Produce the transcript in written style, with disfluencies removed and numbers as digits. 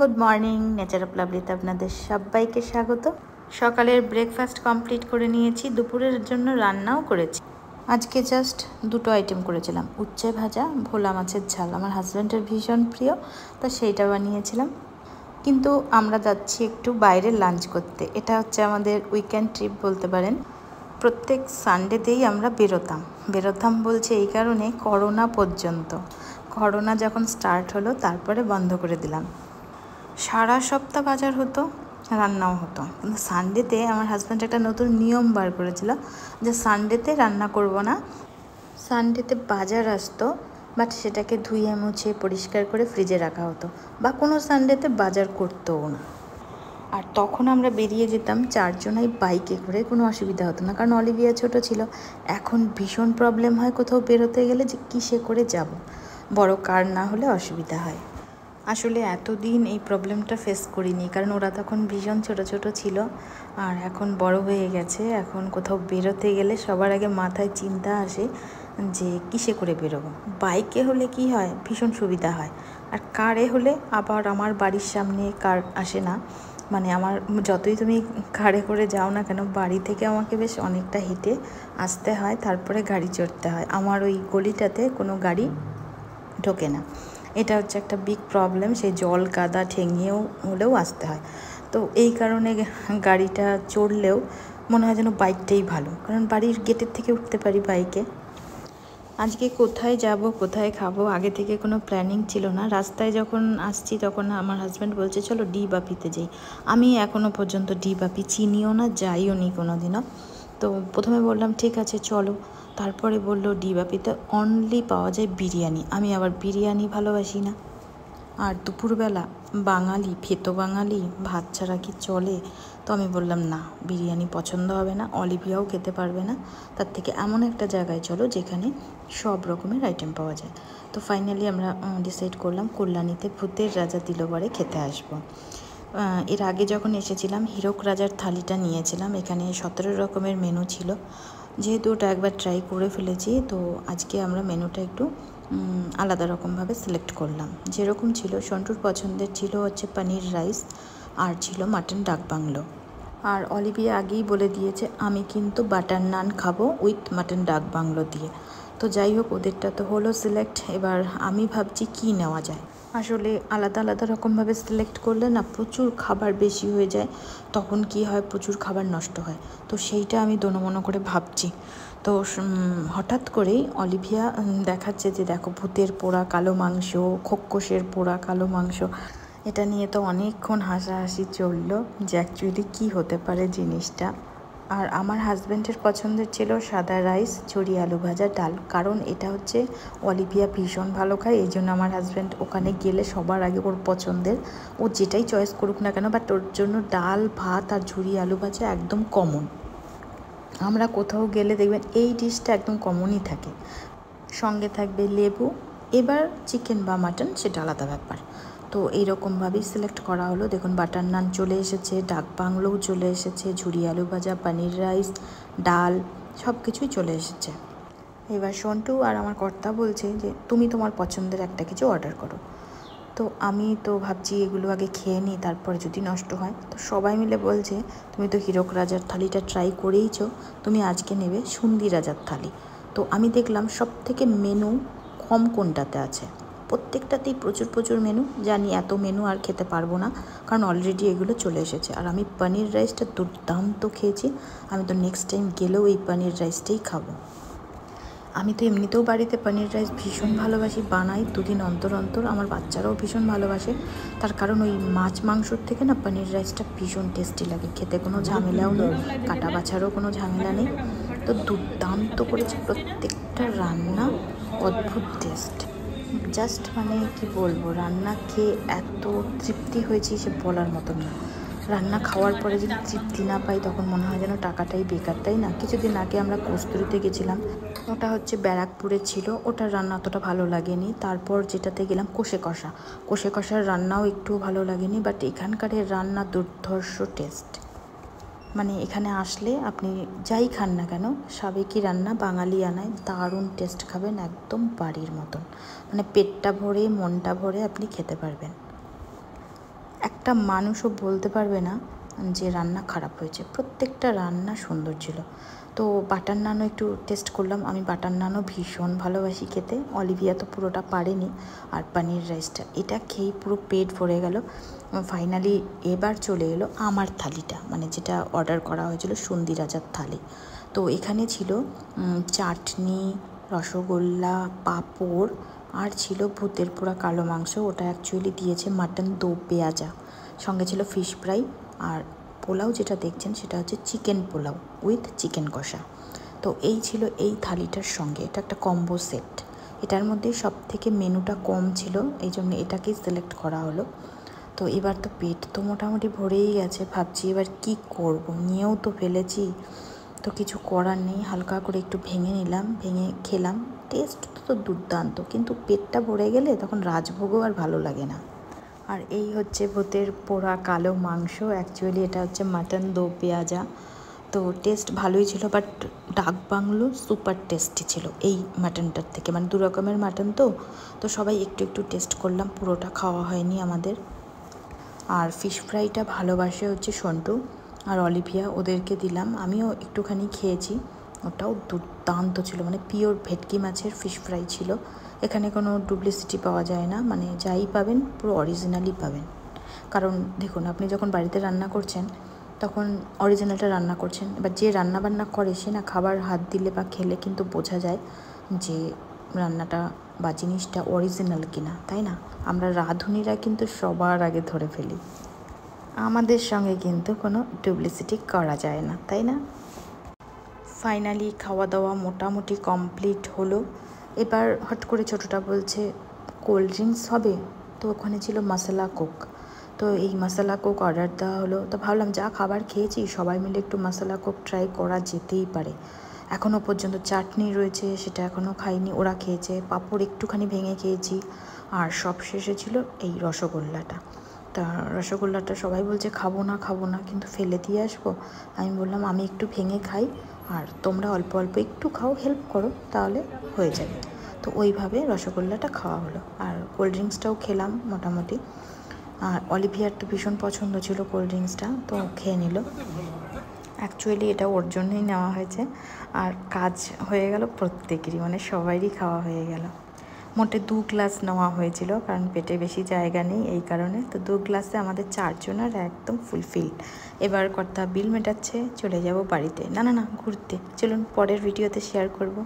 Good morning, nature of লাভলিতে আপনাদের সবাইকে স্বাগত। সকালের ব্রেকফাস্ট কমপ্লিট করে নিয়েছি, দুপুরের জন্য রান্নাও করেছি। আজকে জাস্ট দুটো আইটেম করেছিলাম, উচ্ছে ভাজা, ভোলা মাছের ঝাল। আমার হাজব্যান্ডের ভীষণ প্রিয়, তো সেইটা বানিয়েছিলাম। কিন্তু আমরা যাচ্ছি একটু বাইরে লাঞ্চ করতে। এটা হচ্ছে আমাদের উইকেন্ড ট্রিপ বলতে পারেন। প্রত্যেক সানডেতেই আমরা বেরোতাম বলছে এই কারণে, করোনা যখন স্টার্ট হলো তারপরে বন্ধ করে দিলাম। সারা সপ্তাহ বাজার হতো, রান্নাও হতো, কিন্তু সানডেতে আমার হাজব্যান্ড একটা নতুন নিয়ম বার করেছিল যে সানডেতে রান্না করব না। সানডেতে বাজার আসতো, বাট সেটাকে ধুয়ে মুছে পরিষ্কার করে ফ্রিজে রাখা হতো, বা কোনো সানডেতে বাজার করতেও না। আর তখন আমরা বেরিয়ে যেতাম চারজনাই বাইকে করে, কোনো অসুবিধা হতো না, কারণ অলিভিয়া ছোট ছিল। এখন ভীষণ প্রবলেম হয় কোথাও বেরোতে গেলে যে কিসে করে যাব, বড় কার না হলে অসুবিধা হয়। আসলে এতদিন এই প্রবলেমটা ফেস করিনি, কারণ ওরা তখন ভীষণ ছোট ছোট ছিল, আর এখন বড় হয়ে গেছে। এখন কোথাও বেরোতে গেলে সবার আগে মাথায় চিন্তা আসে যে কিসে করে বেরোবো। বাইকে হলে কি হয়, ভীষণ সুবিধা হয়। আর কারে হলে আবার আমার বাড়ির সামনে কার আসে না, মানে আমার যতই তুমি কারে করে যাও না কেন, বাড়ি থেকে আমাকে বেশ অনেকটা হেঁটে আসতে হয়, তারপরে গাড়ি চড়তে হয়। আমার ওই গলিটাতে কোনো গাড়ি ঢোকে না, এটা হচ্ছে একটা বিগ প্রবলেম। সেই জল কাদা ঠেঙিয়েও হলেও আসতে হয়। তো এই কারণে গাড়িটা চড়লেও মনে হয় যেন বাইকটাই ভালো, কারণ বাড়ির গেটের থেকে উঠতে পারি বাইকে। আজকে কোথায় যাব, কোথায় খাবো, আগে থেকে কোনো প্ল্যানিং ছিল না। রাস্তায় যখন আসছি তখন আমার হাজব্যান্ড বলছে চলো ডি বাপিতে যাই। আমি এখনও পর্যন্ত ডি বাপি চিনিও না, যাইও নি কোনো দিনও। তো প্রথমে বললাম ঠিক আছে চলো, তারপরে বললো ডি বাপিতে অনলি পাওয়া যায় বিরিয়ানি। আমি আবার বিরিয়ানি ভালোবাসি না। আর দুপুরবেলা বাঙালি, ফেতো বাঙালি, ভাত ছাড়া কি চলে? তো আমি বললাম না, বিরিয়ানি পছন্দ হবে না, অলিভিয়াও খেতে পারবে না। তার থেকে এমন একটা জায়গায় চলো যেখানে সব রকমের আইটেম পাওয়া যায়। তো ফাইনালি আমরা ডিসাইড করলাম কল্যাণীতে ভূতের রাজা দিলবারে খেতে আসবো। এর আগে যখন এসেছিলাম হীরক রাজার থালিটা নিয়েছিলাম, এখানে 17 রকমের মেনু ছিল। যেহেতু ওটা একবার ট্রাই করে ফেলেছি, তো আজকে আমরা মেনুটা একটু আলাদা রকমভাবে সিলেক্ট করলাম। যেরকম ছিল, সন্টুর পছন্দের ছিল হচ্ছে পনির রাইস, আর ছিল মাটন ডাক বাংলো। আর অলিভিয়া আগেই বলে দিয়েছে আমি কিন্তু বাটার নান খাবো উইথ মাটন ডাক বাংলো দিয়ে। তো যাই হোক, ওদেরটা তো হলো সিলেক্ট। এবার আমি ভাবছি কি নেওয়া যায়। আসলে আলাদা আলাদা রকমভাবে সিলেক্ট করলে না প্রচুর খাবার বেশি হয়ে যায়, তখন কি হয় প্রচুর খাবার নষ্ট হয়। তো সেইটা আমি দোনোমনো করে ভাবছি। তো হঠাৎ করেই অলিভিয়া দেখাচ্ছে যে দেখো ভূতের পোড়া কালো মাংস, খোক্কসের পোড়া কালো মাংস। এটা নিয়ে তো অনেকক্ষণ হাসাহাসি চললো যে অ্যাকচুয়ালি কী হতে পারে জিনিসটা। আর আমার হাজব্যান্ডের পছন্দের ছিল সাদা রাইস, ঝুরি আলু ভাজা, ডাল। কারণ এটা হচ্ছে অলিভিয়া ভীষণ ভালো খায়, এই জন্য আমার হাজব্যান্ড ওখানে গেলে সবার আগে ওর পছন্দের, ও যেটাই চয়েস করুক না কেন, বাট ওর জন্য ডাল ভাত আর ঝুরি আলু ভাজা একদম কমন। আমরা কোথাও গেলে দেখবেন এই ডিশটা একদম কমনই থাকে, সঙ্গে থাকবে লেবু। এবার চিকেন বা মাটন সেটা আলাদা ব্যাপার। তো এইরকমভাবেই সিলেক্ট করা হলো। দেখুন বাটার নান চলে এসেছে, ডাক বাংলোও চলে এসেছে, ঝুরি আলু ভাজা, পনির রাইস, ডাল, সব কিছুই চলে এসেছে। এবার সন্টু আর আমার কর্তা বলছে যে তুমি তোমার পছন্দের একটা কিছু অর্ডার করো। তো আমি তো ভাবছি এগুলো আগে খেয়ে নিই, তারপর যদি নষ্ট হয়। তো সবাই মিলে বলছে তুমি তো হীরক রাজার থালিটা ট্রাই করেইছো, তুমি আজকে নেবে সুন্দি রাজার থালি। তো আমি দেখলাম সব থেকে মেনু কম কোনটাতে আছে, প্রত্যেকটাতেই প্রচুর প্রচুর মেনু। জানি এত মেনু আর খেতে পারবো না, কারণ অলরেডি এগুলো চলে এসেছে। আর আমি পনির রাইসটা দুর্দান্ত খেয়েছি, আমি তো নেক্সট টাইম গেলেও এই পনির রাইসটাই খাবো। আমি তো এমনিতেও বাড়িতে পনির রাইস ভীষণ ভালোবাসি, বানাই দুদিন অন্তর অন্তর। আমার বাচ্চারাও ভীষণ ভালোবাসে, তার কারণ ওই মাছ মাংসর থেকে না পনির রাইসটা ভীষণ টেস্টি লাগে খেতে, কোনো ঝামেলাও নেই, কাটা বাছারও কোনো ঝামেলা নেই। তো দুর্দান্ত করেছে, প্রত্যেকটা রান্না অদ্ভুত টেস্ট। জাস্ট মানে কি বলবো, রান্না খেয়ে এত তৃপ্তি হয়েছে সে বলার মতন না। রান্না খাওয়ার পরে যদি তৃপ্তি না পাই তখন মনে হয় যেন টাকাটাই বেকার, তাই না? কিছুদিন আগে আমরা কস্তুরিতে গেছিলাম, ওটা হচ্ছে ব্যারাকপুরে ছিল, ওটার রান্না অতটা ভালো লাগেনি। তারপর যেটাতে গেলাম কষে কষার রান্নাও একটু ভালো লাগেনি, বাট এখানকারের রান্না দুর্ধর্ষ টেস্ট। মানে এখানে আসলে আপনি যাই খান না কেন, সাবেকি রান্না বাঙালি আনায় দারুণ টেস্ট খাবেন, একদম বাড়ির মতন। মানে পেটটা ভরে মনটা ভরে আপনি খেতে পারবেন। একটা মানুষও বলতে পারবে না যে রান্না খারাপ হয়েছে, প্রত্যেকটা রান্না সুন্দর ছিল। তো বাটার নানও একটু টেস্ট করলাম, আমি বাটার নানও ভীষণ ভালোবাসি খেতে, অলিভিয়া তো পুরোটা পারেনি। আর পনির রাইসটা এটা খেয়েই পুরো পেট ভরে গেল। ফাইনালি এবার চলে এলো আমার থালিটা, মানে যেটা অর্ডার করা হয়েছিল সন্ধি রাজার থালি। তো এখানে ছিল চাটনি, রসগোল্লা, পাঁপড়, আর ছিল ভূতের পোড়া কালো মাংস, ওটা অ্যাকচুয়ালি দিয়েছে মাটন দো পেঁয়াজা, সঙ্গে ছিল ফিশ ফ্রাই, আর পোলাও যেটা দেখছেন সেটা হচ্ছে চিকেন পোলাও উইথ চিকেন কষা। তো এই ছিল এই থালিটার সঙ্গে, এটা একটা কম্বো সেট। এটার মধ্যে সব থেকে মেনুটা কম ছিল, এই জন্য এটাকেই সিলেক্ট করা হলো। তো এবার তো পেট তো মোটামুটি ভরেই গেছে, ভাবছি এবার কি করব, নিয়েও তো ফেলেছি, তো কিছু করার নেই, হালকা করে একটু ভেঙে নিলাম, ভেঙে খেলাম। টেস্ট তো দুর্দান্ত, কিন্তু পেটটা ভরে গেলে তখন রাজভোগও আর ভালো লাগে না। আর এই হচ্ছে ভূতের পোড়া কালো মাংস, অ্যাকচুয়ালি এটা হচ্ছে মাটন দো পেঁয়াজা। তো টেস্ট ভালোই ছিল, বাট ডাক বাংলো সুপার টেস্টি ছিল এই মাটনটার থেকে, মানে দু রকমের মাটন তো সবাই একটু একটু টেস্ট করলাম, পুরোটা খাওয়া হয়নি আমাদের। আর ফিশ ফ্রাইটা ভালোবাসে হচ্ছে সন্টু আর অলিভিয়া, ওদেরকে দিলাম, আমিও একটুখানি খেয়েছি, ওটাও দুর্দান্ত ছিল, মানে পিওর ভেটকি মাছের ফিশ ফ্রাই ছিল। এখানে কোনো ডুপ্লিসিটি পাওয়া যায় না, মানে যাই পাবেন পুরো অরিজিনালই পাবেন। কারণ দেখুন, আপনি যখন বাড়িতে রান্না করছেন তখন অরিজিনালটা রান্না করছেন, এবার যে রান্না বান্না করে সে না খাবার হাত দিলে বা খেলে কিন্তু বোঝা যায় যে রান্নাটা বা জিনিসটা অরিজিনাল কিনা, তাই না? আমরা রাঁধুনিরা কিন্তু সবার আগে ধরে ফেলি, আমাদের সঙ্গে কিন্তু কোনো ডুপ্লিসিটি করা যায় না, তাই না? ফাইনালি খাওয়া দাওয়া মোটামুটি কমপ্লিট হলো। এবার হট করে ছোটোটা বলছে কোল্ড ড্রিঙ্কস হবে, তো ওখানে ছিল মশলা কোক, তো এই মশলা কোক অর্ডার দেওয়া হলো। তো ভাবলাম যা খাবার খেয়েছি সবাই মিলে একটু মশলা কোক ট্রাই করা যেতেই পারে। এখনও পর্যন্ত চাটনি রয়েছে, সেটা এখনও খাইনি, ওরা খেয়েছে। পাঁপড় একটুখানি ভেঙে খেয়েছি, আর সব শেষে ছিল এই রসগোল্লাটা। তা রসগোল্লাটা সবাই বলছে খাবো না, কিন্তু ফেলে দিয়ে আসবো। আমি বললাম আমি একটু ভেঙে খাই, আর তোমরা অল্প অল্প একটু খাও, হেল্প করো, তাহলে হয়ে যাবে। তো ওইভাবে রসগোল্লাটা খাওয়া হলো, আর কোল্ড ড্রিঙ্কসটাও খেলাম মোটামুটি। আর অলিভিয়ার তো ভীষণ পছন্দ ছিল কোল্ড ড্রিঙ্কসটা, তো খেয়ে নিল। অ্যাকচুয়ালি এটা ওর জন্যই নেওয়া হয়েছে, আর কাজ হয়ে গেল প্রত্যেকেরই, মানে সবারই খাওয়া হয়ে গেল। মোটে 2 গ্লাস নেওয়া হয়েছিল, কারণ পেটে বেশি জায়গা নেই এই কারণে। তো 2 গ্লাসে আমাদের 4 জনের একদম ফুলফিল। এবার কর্তা বিল মেটাচ্ছে, চলে যাব বাড়িতে, না ঘুরতে। চলুন পরের ভিডিওতে শেয়ার করব।